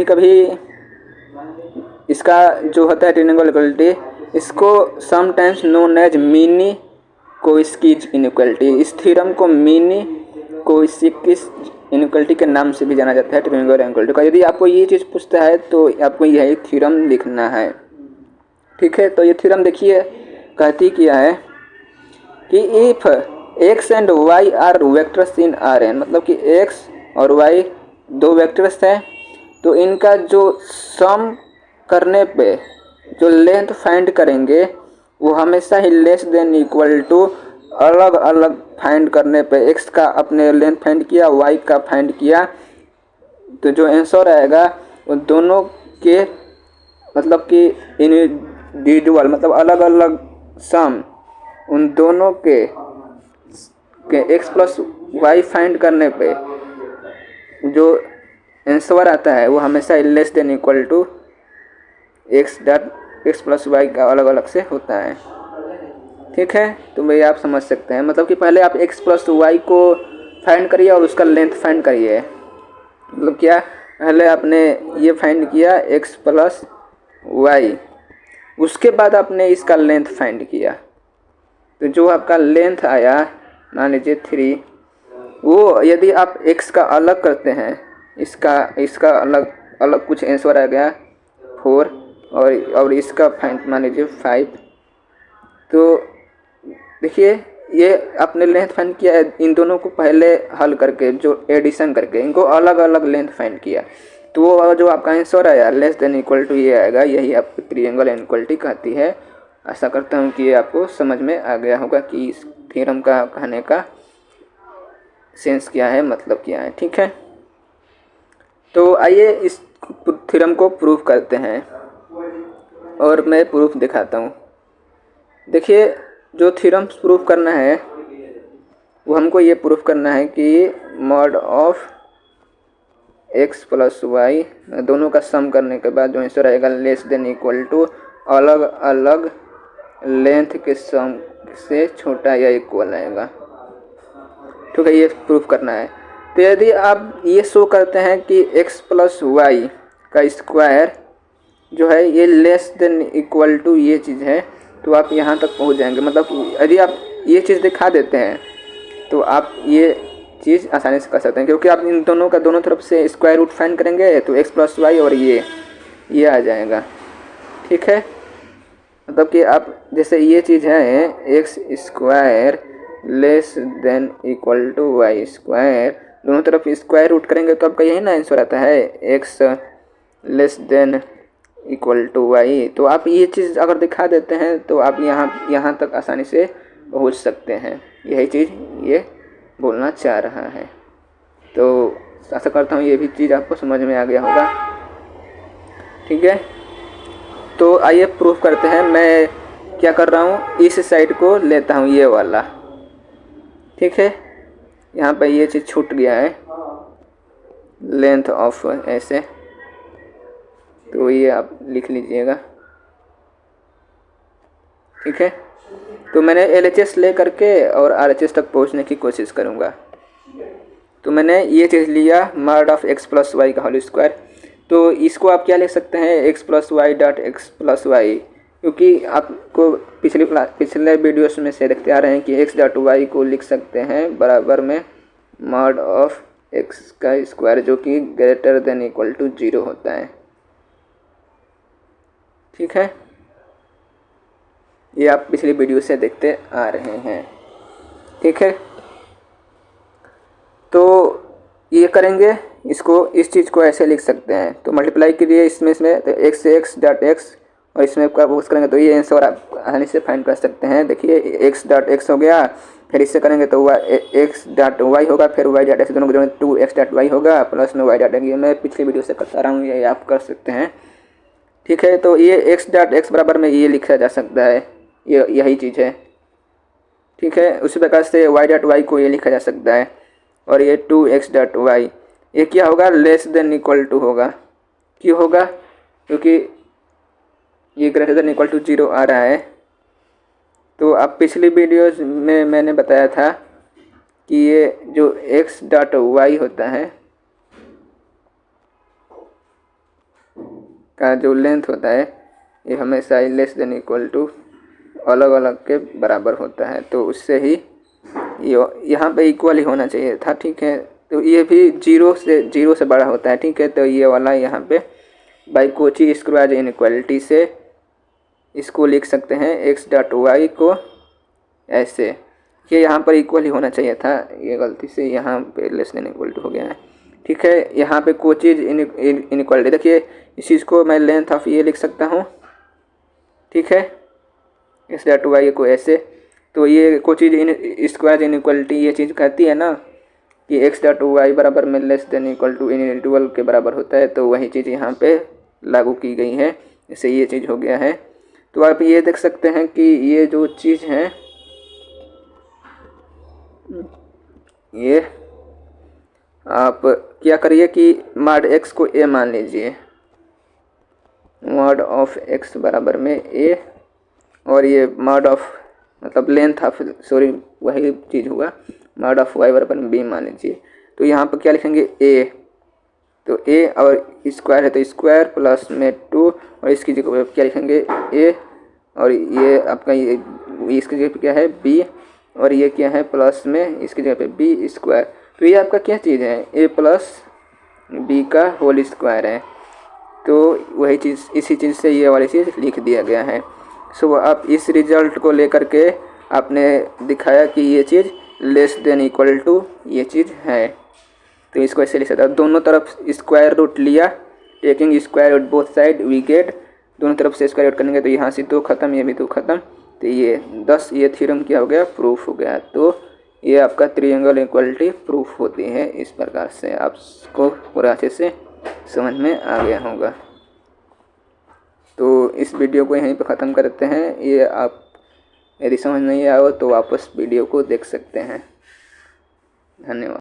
कभी कभी इसका जो होता है ट्रायंगल इक्वलिटी, इसको sometimes known as Minkowski's inequality, इस थ्योरम को मिनी कोइस्कीज इनइक्वलिटी के नाम से भी जाना जाता है ट्रायंगल इक्वलिटी का। यदि आपको ये चीज़ पूछता है तो आपको यही थ्योरम लिखना है। ठीक है, तो ये थ्योरम देखिए कहती क्या है कि if x and y are vectors in Rn, मतलब कि x और y दो वेक्टर्स हैं, तो इनका जो सम करने पे जो लेंथ फाइंड करेंगे वो हमेशा ही लेस देन इक्वल टू अलग अलग फाइंड करने पे x का अपने लेंथ फाइंड किया, y का फाइंड किया, तो जो आंसर आएगा वो दोनों के मतलब कि इंडिविजुअल मतलब अलग अलग सम उन दोनों के x प्लस वाई फाइंड करने पे जो आंसर आता है वो हमेशा less than equal to x plus y का अलग अलग से होता है। ठीक है, तो भाई आप समझ सकते हैं, मतलब कि पहले आप x प्लस वाई को फाइंड करिए और उसका लेंथ फाइंड करिए। मतलब क्या, पहले आपने ये फाइंड किया x प्लस वाई, उसके बाद आपने इसका लेंथ फाइंड किया, तो जो आपका लेंथ आया मान लीजिए 3, वो यदि आप x का अलग करते हैं, इसका अलग अलग कुछ आंसर आ गया 4 और इसका फाइंड मान लीजिए 5, तो देखिए ये आपने लेंथ फाइंड किया है, इन दोनों को पहले हल करके जो एडिशन करके इनको अलग अलग लेंथ फाइंड किया, तो वो जो आपका आंसर आया लेस देन इक्वल टू ये आएगा। यही आपकी ट्रायंगल इनइक्वालिटी कहती है। आशा करता हूँ कि ये आपको समझ में आ गया होगा कि इस थ्योरम का कहने का सेंस क्या है, मतलब क्या है। ठीक है, तो आइए इस थ्योरम को प्रूफ करते हैं और मैं प्रूफ दिखाता हूँ। देखिए जो थ्योरम प्रूफ करना है वो हमको ये प्रूफ करना है कि mod of x plus y दोनों का सम करने के बाद जो आंसर आएगा लेस देन इक्वल टू अलग अलग लेंथ के सम से छोटा या इक्वल आएगा। ठीक है, ये प्रूफ करना है। तो यदि आप ये शो करते हैं कि x प्लस वाई का स्क्वायर जो है ये लेस देन इक्वल टू ये चीज़ है, तो आप यहाँ तक पहुँच जाएंगे। मतलब यदि आप ये चीज़ दिखा देते हैं तो आप ये चीज़ आसानी से कर सकते हैं, क्योंकि आप इन दोनों का दोनों तरफ से स्क्वायर रूट फाइंड करेंगे तो x प्लस वाई और ये आ जाएगा। ठीक है, मतलब कि आप जैसे ये चीज़ है x square less than equal to y square, दोनों तरफ स्क्वायर रूट करेंगे तो आपका यही ना आंसर आता है x less than equal to y. तो आप ये चीज़ अगर दिखा देते हैं तो आप यहाँ तक आसानी से पहुँच सकते हैं। यही चीज़ ये बोलना चाह रहा है। तो आशा करता हूँ ये भी चीज़ आपको समझ में आ गया होगा। ठीक है, तो आइए प्रूफ करते हैं। मैं क्या कर रहा हूँ, इस साइड को लेता हूँ ये वाला। ठीक है, यहाँ पे ये चीज़ छूट गया है लेंथ ऑफ ऐसे, तो ये आप लिख लीजिएगा। ठीक है, तो मैंने LHS ले करके और RHS तक पहुंचने की कोशिश करूंगा। तो मैंने ये चीज़ लिया mod of x plus y का होल स्क्वायर, तो इसको आप क्या लिख सकते हैं x plus y dot x plus y, क्योंकि आपको पिछले वीडियोस में से देखते आ रहे हैं कि x डॉट वाई को लिख सकते हैं बराबर में मॉड ऑफ x का स्क्वायर, जो कि ग्रेटर देन इक्वल टू 0 होता है। ठीक है, ये आप पिछली वीडियो से देखते आ रहे हैं। ठीक है, तो ये करेंगे, इसको इस चीज़ को ऐसे लिख सकते हैं। तो मल्टीप्लाई करिए इसमें तो x से x डॉट एक्स और इसमें यूज़ करेंगे तो ये आंसर आप आसानी से फाइंड कर सकते हैं। देखिए x डॉट एक्स हो गया, फिर इससे करेंगे तो x डॉट वाई होगा, फिर y डॉट एक्स दोनों को जोड़ेंगे 2x डॉट वाई होगा प्लस में y डॉट एक्स। ये मैं पिछली वीडियो से करता रहा हूँ, ये आप कर सकते हैं। ठीक है, तो ये x डॉट एक्स बराबर में ये लिखा जा सकता है, ये यही चीज़ है। ठीक है, उसी प्रकार से y डॉट वाई को ये लिखा जा सकता है, और ये 2x डॉट वाई ये क्या होगा, लेस देन इक्वल टू होगा। क्यों होगा, क्योंकि ये ग्रेटर देन इक्वल टू 0 आ रहा है। तो आप पिछली वीडियोस में मैंने बताया था कि ये जो x डॉट वाई होता है का जो लेंथ होता है ये हमेशा ही लेस देन इक्वल टू अलग अलग के बराबर होता है। तो उससे ही ये यहाँ पे इक्वल ही होना चाहिए था, ठीक है। तो ये भी जीरो से बड़ा होता है, ठीक है। तो ये वाला यहाँ पे बाई कोची स्क्वायर इनइक्वालिटी से इसको लिख सकते हैं एक्स डॉट वाई को ऐसे, ये यहाँ पर इक्वल ही होना चाहिए था, ये गलती से यहाँ पे लेस देन इक्वल टू हो गया है, ठीक है। यहाँ पे कोचीज इनइक्वालिटी देखिए, इस चीज़ को मैं लेंथ ऑफ ये लिख सकता हूँ, ठीक है, एक्स डॉट वाई को ऐसे। तो ये कोचीज स्क्वायर इनइक्वालिटी ये चीज़ कहती है ना कि एक्स डॉट वाई बराबर में less than equal to inequal के बराबर होता है, तो वही चीज़ यहाँ पे लागू की गई है, इससे ये चीज़ हो गया है। तो आप ये देख सकते हैं कि ये जो चीज़ है ये आप क्या करिए कि मॉड एक्स को ए मान लीजिए, मॉड ऑफ एक्स बराबर में ए, और ये मॉड ऑफ मतलब लेंथ ऑफ सॉरी वही चीज़ हुआ, मॉड ऑफ वाई बराबर में बी मान लीजिए। तो यहाँ पर क्या लिखेंगे ए, तो ए और स्क्वायर है तो स्क्वायर प्लस में 2, और इसकी जगह क्या लिखेंगे ए, और ये आपका ये इसकी जगह पे क्या है बी, और ये क्या है प्लस में इसकी जगह पे बी स्क्वायर। तो ये आपका क्या चीज़ है, ए प्लस बी का होल स्क्वायर है। तो वही चीज़ इसी चीज़ से ये वाली चीज़ लिख दिया गया है। सो आप इस रिजल्ट को लेकर के आपने दिखाया कि ये चीज़ लेस देन इक्वल टू ये चीज़ है, तो इसको ऐसे लिख सकते हैं। दोनों तरफ स्क्वायर रूट लिया, taking square root both side we get, दोनों तरफ से स्क्वायर रूट करेंगे तो यहाँ से 2 खत्म, ये भी 2 खत्म, तो ये 10, ये थ्योरम क्या हो गया, प्रूफ हो गया। तो ये आपका ट्रायंगल इक्वलिटी प्रूफ होती है। इस प्रकार से आपको पूरा अच्छे से समझ में आ गया होगा। तो इस वीडियो को यहीं पे ख़त्म करते हैं। ये आप यदि समझ नहीं आया हो तो वापस वीडियो को देख सकते हैं। धन्यवाद।